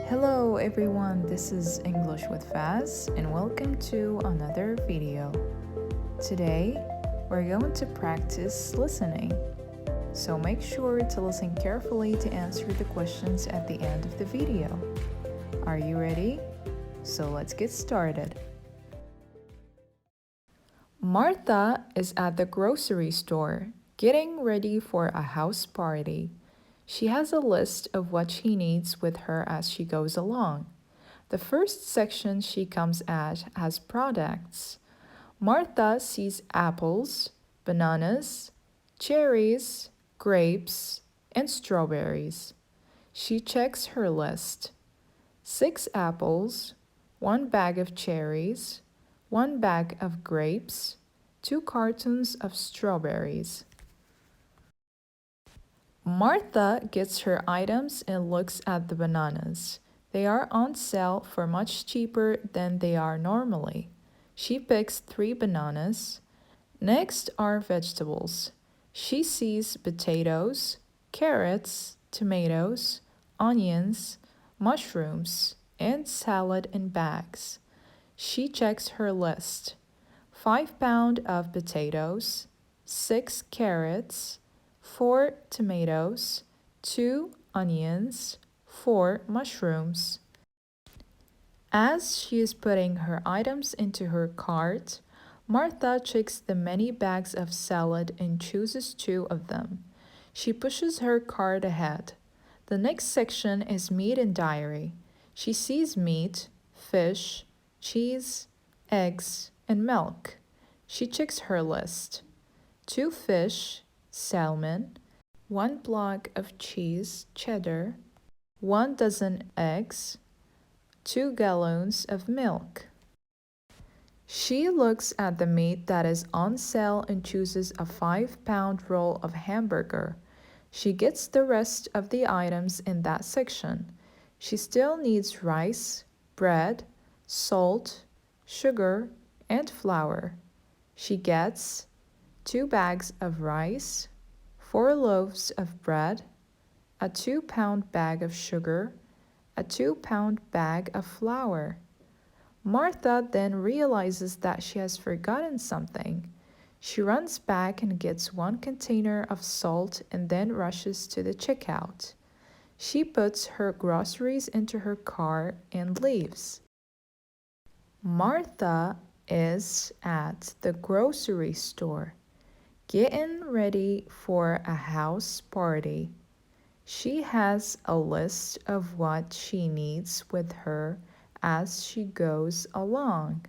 Hello everyone, this is English with Faz and welcome to another video. Today, we're going to practice listening. So make sure to listen carefully to answer the questions at the end of the video. Are you ready? So let's get started. Martha is at the grocery store, getting ready for a house party. She has a list of what she needs with her as she goes along. The first section she comes at has products. Martha sees apples, bananas, cherries, grapes, and strawberries. She checks her list. 6 apples, 1 bag of cherries, 1 bag of grapes, 2 cartons of strawberries. Martha gets her items and looks at the bananas. They are on sale for much cheaper than they are normally. She picks 3 bananas. Next are vegetables. She sees potatoes, carrots, tomatoes, onions, mushrooms, and salad in bags. She checks her list. 5 pounds of potatoes, 6 carrots, 4 tomatoes, 2 onions, 4 mushrooms. As she is putting her items into her cart, Martha checks the many bags of salad and chooses 2 of them. She pushes her cart ahead. The next section is meat and dairy. She sees meat, fish, cheese, eggs, and milk. She checks her list. 2 fish, salmon, 1 block of cheese, cheddar, 1 dozen eggs, 2 gallons of milk. She looks at the meat that is on sale and chooses a 5-pound roll of hamburger. She gets the rest of the items in that section. She still needs rice, bread, salt, sugar, and flour. She gets 2 bags of rice, 4 loaves of bread, a 2-pound bag of sugar, a 2-pound bag of flour. Martha then realizes that she has forgotten something. She runs back and gets 1 container of salt and then rushes to the checkout. She puts her groceries into her car and leaves. Martha is at the grocery store, getting ready for a house party. She has a list of what she needs with her as she goes along.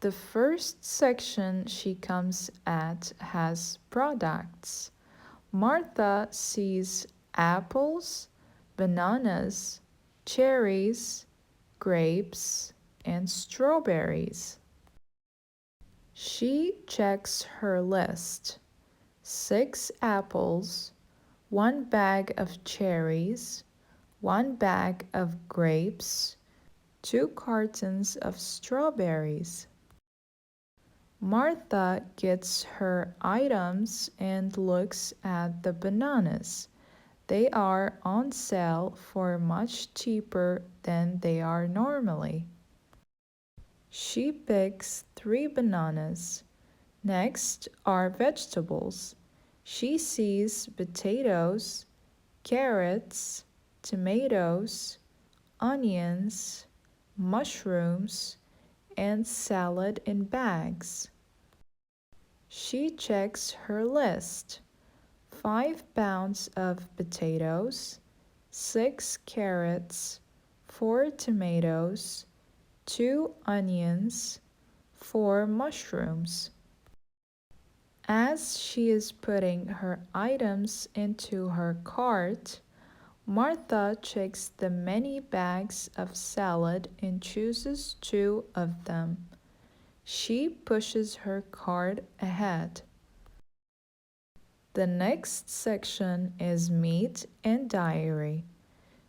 The first section she comes at has products. Martha sees apples, bananas, cherries, grapes, and strawberries. She checks her list. 6 apples, 1 bag of cherries, 1 bag of grapes, 2 cartons of strawberries. Martha gets her items and looks at the bananas. They are on sale for much cheaper than they are normally. She picks 3 bananas. Next are vegetables. She sees potatoes, carrots, tomatoes, onions, mushrooms, and salad in bags. She checks her list. 5 pounds of potatoes, 6 carrots, 4 tomatoes, 2 onions, 4 mushrooms. As she is putting her items into her cart, Martha checks the many bags of salad and chooses 2 of them. She pushes her cart ahead. The next section is meat and dairy.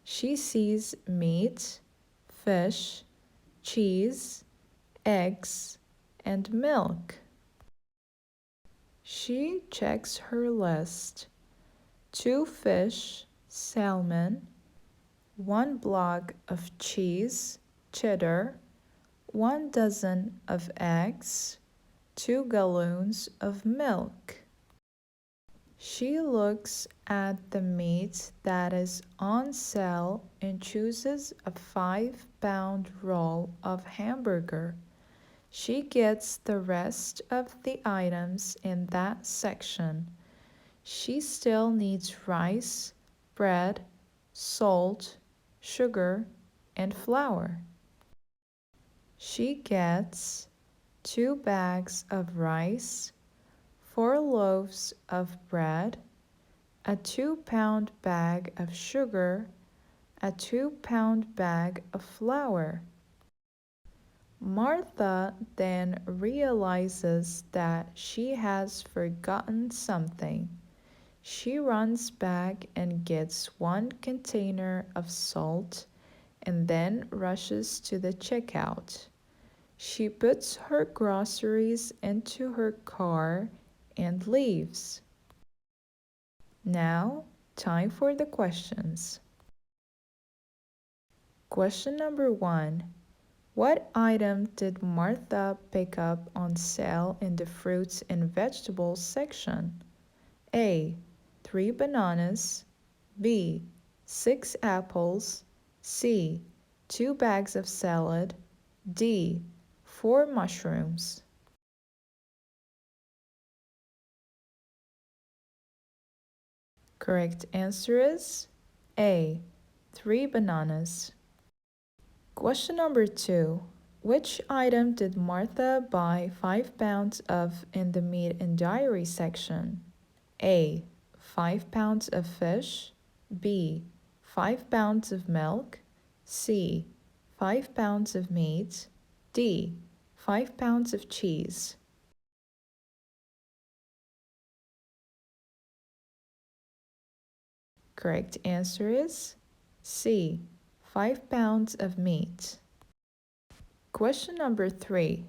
She sees meat, fish, cheese, eggs, and milk. She checks her list. 2 fish, salmon, 1 block of cheese, cheddar, 1 dozen of eggs, 2 gallons of milk. She looks at the meat that is on sale and chooses a 5-pound roll of hamburger. She gets the rest of the items in that section. She still needs rice, bread, salt, sugar, and flour. She gets 2 bags of rice, 4 loaves of bread, a 2-pound bag of sugar, a 2-pound bag of flour. Martha then realizes that she has forgotten something. She runs back and gets 1 container of salt and then rushes to the checkout. She puts her groceries into her car and leaves. Now, time for the questions. Question number 1. What item did Martha pick up on sale in the fruits and vegetables section? A. 3 bananas. B. 6 apples. C. 2 bags of salad. D. 4 mushrooms. Correct answer is A. 3 bananas. Question number 2. Which item did Martha buy 5 pounds of in the meat and dairy section? A. 5 pounds of fish. B. 5 pounds of milk. C. 5 pounds of meat. D. 5 pounds of cheese. Correct answer is C. 5 pounds of meat. Question number 3.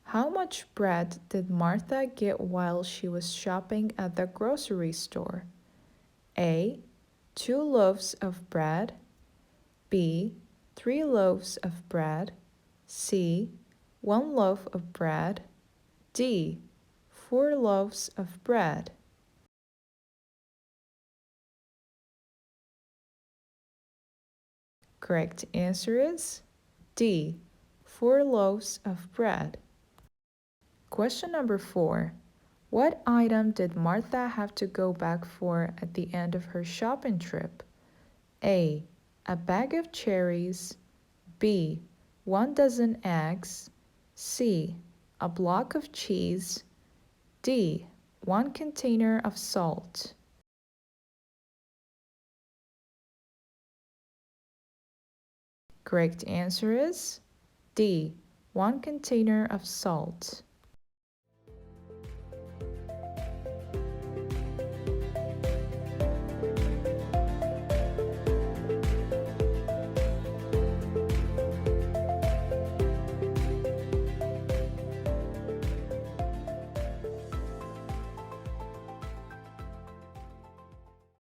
How much bread did Martha get while she was shopping at the grocery store? A. 2 loaves of bread. B. 3 loaves of bread. C. 1 loaf of bread. D. 4 loaves of bread. Correct answer is D. 4 loaves of bread. Question number 4. What item did Martha have to go back for at the end of her shopping trip? A. A bag of cherries. B. 1 dozen eggs. C. A block of cheese. D. 1 container of salt. Correct answer is D. 1 container of salt.